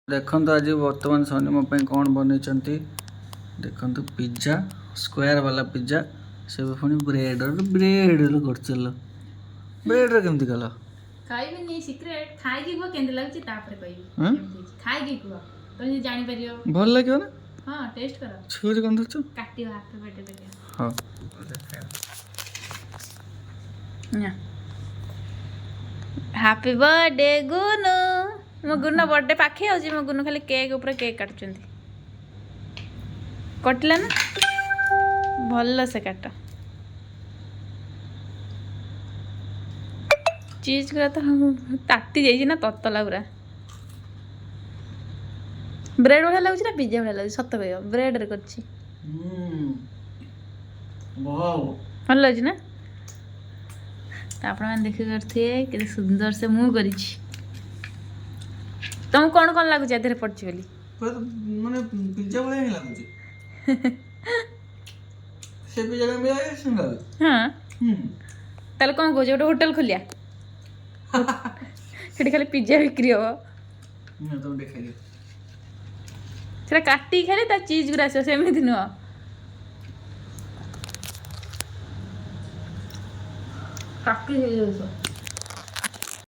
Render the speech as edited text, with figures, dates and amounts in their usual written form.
देखो आज बर्तमान सोनी मो कौन बन देखो पिज्जा स्क्वायर वाला पिज्जा से पुणी ब्रेड ब्रेड कर चल ब्रेड केमती कल खाइबी नहीं सीक्रेट खाई की को केंद्र लागछि तापर कहबी खाई की को तो जानि परियो भल लागियो ना। हां टेस्ट करो छुरी कोन दछ काटियो हाथ पेटे पेटे हां ना हैप्पी बर्थडे गुनु मो गुनु बर्थडे पाखे हो मो गुनु खाली केक ऊपर केक काटुचंती कटला ना भल से काट चीज गुरा तो ताती जाइए ना ततला पूरा ब्रेड वाला लगुच ना पिज्जा वाला लगुच सत कह ब्रेड रे करछि भल लगुच ना तो आप देखी करथे केते सुंदर से मुंह करिछि तुम कौन कौन लगुच एधरे पड़छि बोली माने पिज्जा वाला ही लागुच से पिज्जा का मिला सुंदर हां ताले कौन को जे होटल खोलिया सेठी खाली पिज्जा बिक्री हो ना तो देखाई दे सेटा काटी खाली ता चीज गुरा से सेमिति न काटी हे जो